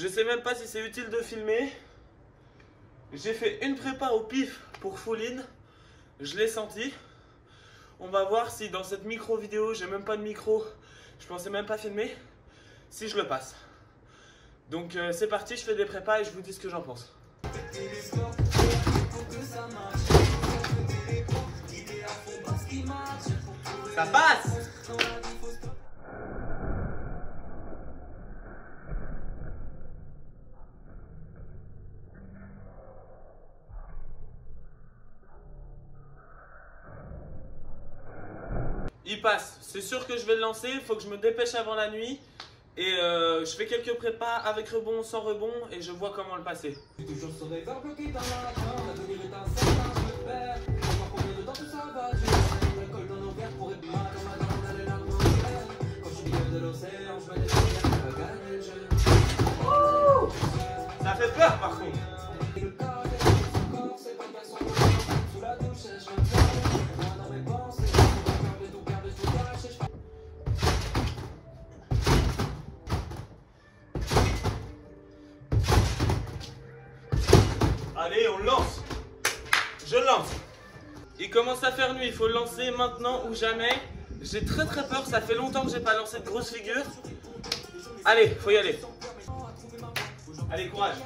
Je sais même pas si c'est utile de filmer. J'ai fait une prépa au pif pour full in. Je l'ai senti. On va voir si dans cette micro vidéo, j'ai même pas de micro, je pensais même pas filmer, si je le passe. Donc c'est parti, je fais des prépas et je vous dis ce que j'en pense. Ça passe! Il passe, c'est sûr que je vais le lancer, il faut que je me dépêche avant la nuit. Et je fais quelques prépas avec rebond, sans rebond, et je vois comment le passer. Ça fait peur par contre. Allez, on lance. Je lance. Il commence à faire nuit, il faut le lancer maintenant ou jamais. J'ai très peur, ça fait longtemps que j'ai pas lancé de grosses figures. Allez, faut y aller. Allez, courage.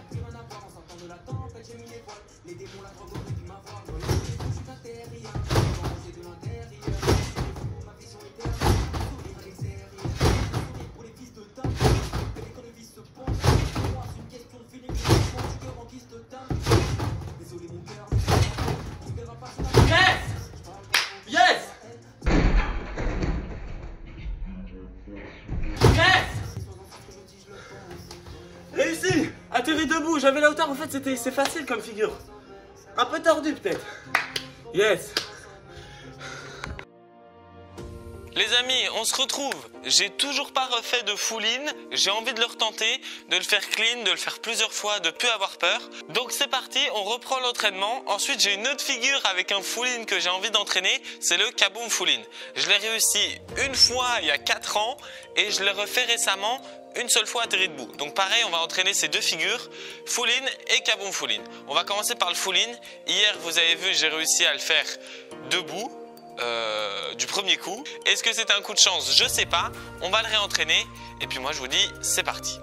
Réussi! Atterri debout, j'avais la hauteur, en fait c'est facile comme figure. Un peu tordu peut-être. Yes! Les amis, on se retrouve. J'ai toujours pas refait de full in. J'ai envie de le retenter, de le faire clean, de le faire plusieurs fois, de plus avoir peur. Donc c'est parti, on reprend l'entraînement. Ensuite, j'ai une autre figure avec un full in que j'ai envie d'entraîner. C'est le kaboom full in. Je l'ai réussi une fois il y a 4 ans et je l'ai refait récemment une seule fois atterri debout. Donc pareil, on va entraîner ces deux figures, full in et kaboom full in. On va commencer par le full in. Hier, vous avez vu, j'ai réussi à le faire debout. Du premier coup. Est-ce que c'est un coup de chance? Je sais pas. On va le réentraîner. Et puis moi je vous dis, c'est parti.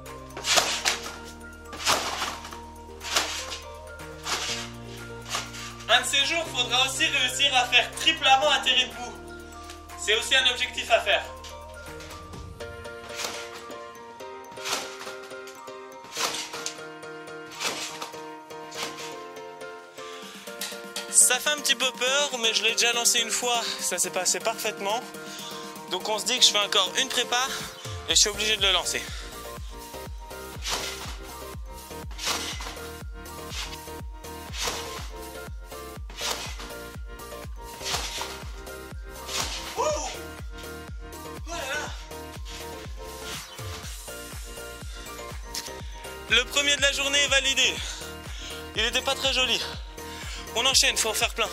Un de ces jours, il faudra aussi réussir à faire triple avant atterri debout. C'est aussi un objectif à faire. Ça fait un petit peu peur, mais je l'ai déjà lancé une fois, ça s'est passé parfaitement. Donc on se dit que je fais encore une prépa et je suis obligé de le lancer. Oh là là. Le premier de la journée est validé. Il n'était pas très joli. On enchaîne, faut en faire plein.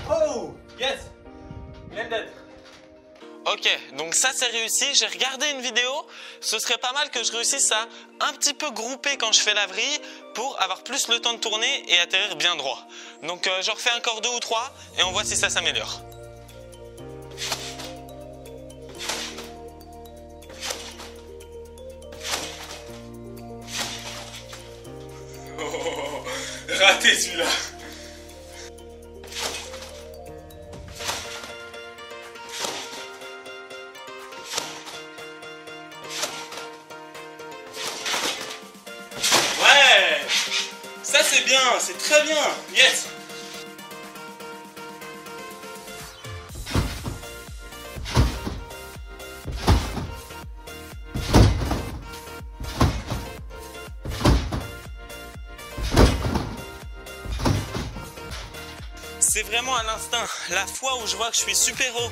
Oh, yes, blended. Ok, donc ça c'est réussi. J'ai regardé une vidéo. Ce serait pas mal que je réussisse à un petit peu grouper quand je fais la vrille pour avoir plus le temps de tourner et atterrir bien droit. Donc j'en refais encore 2 ou 3 et on voit si ça s'améliore. Raté celui-là. Ouais, ça c'est bien, c'est très bien. Yes. C'est vraiment à l'instinct. La fois où je vois que je suis super haut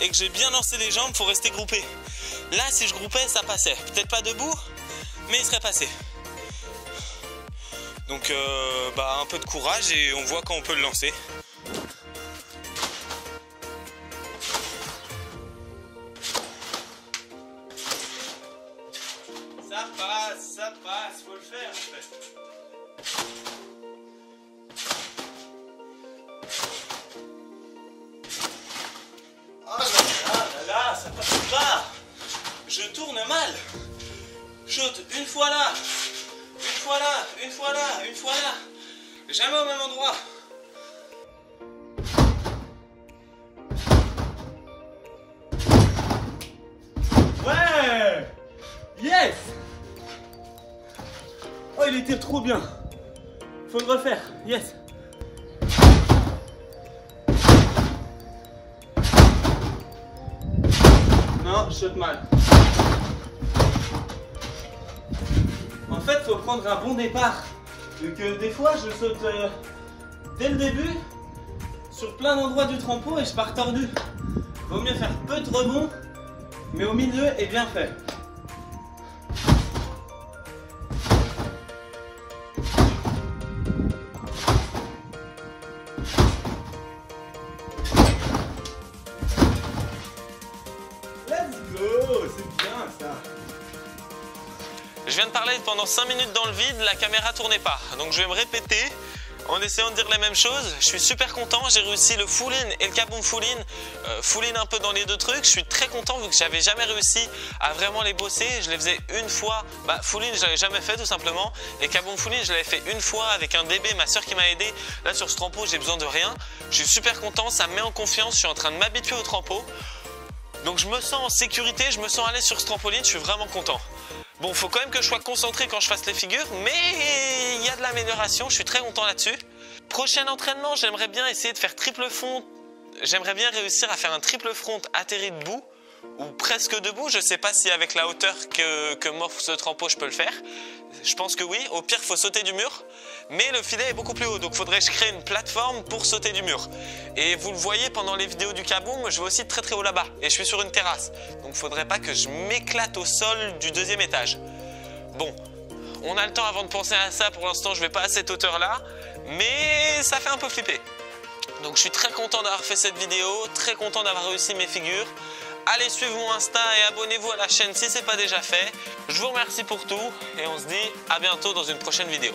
et que j'ai bien lancé les jambes, faut rester groupé. Là, si je groupais, ça passait. Peut-être pas debout, mais il serait passé. Donc, un peu de courage et on voit quand on peut le lancer. ça passe, faut le faire en fait. Oh là, ça passe pas. Je tourne mal. Saute une fois là, une fois là, une fois là, une fois là. Jamais au même endroit. Ouais! Yes! Oh, il était trop bien. Faut le refaire. Yes! Non, je saute mal. En fait, faut prendre un bon départ. Donc des fois, je saute dès le début sur plein d'endroits du trampo et je pars tordu. Vaut mieux faire peu de rebonds, mais au milieu est bien fait. Let's go, c'est bien ça. Je viens de parler pendant 5 minutes dans le vide, la caméra tournait pas. Donc je vais me répéter en essayant de dire les mêmes choses. Je suis super content, j'ai réussi le full in et le kaboom full in. Full in un peu dans les deux trucs. Je suis très content vu que j'avais jamais réussi à vraiment les bosser. Je les faisais une fois. Full in, je l'avais jamais fait tout simplement. Et kaboom full in, je l'avais fait une fois avec un DB, ma soeur qui m'a aidé. Là sur ce trampo, j'ai besoin de rien. Je suis super content, ça me met en confiance. Je suis en train de m'habituer au trampo. Donc je me sens en sécurité, je me sens à l'aise sur ce trampoline, je suis vraiment content. Bon, faut quand même que je sois concentré quand je fasse les figures, mais il y a de l'amélioration, je suis très content là-dessus. Prochain entraînement, j'aimerais bien essayer de faire triple front. J'aimerais bien réussir à faire un triple front atterri debout, ou presque debout. Je sais pas si avec la hauteur que m'offre ce trampo, je peux le faire. Je pense que oui. Au pire, il faut sauter du mur. Mais le filet est beaucoup plus haut, donc il faudrait que je crée une plateforme pour sauter du mur. Et vous le voyez pendant les vidéos du kaboom, je vais aussi très très haut là-bas. Et je suis sur une terrasse. Donc il ne faudrait pas que je m'éclate au sol du 2e étage. Bon, on a le temps avant de penser à ça. Pour l'instant, je ne vais pas à cette hauteur-là. Mais ça fait un peu flipper. Donc je suis très content d'avoir fait cette vidéo, très content d'avoir réussi mes figures. Allez suivre mon Insta et abonnez-vous à la chaîne si ce n'est pas déjà fait. Je vous remercie pour tout et on se dit à bientôt dans une prochaine vidéo.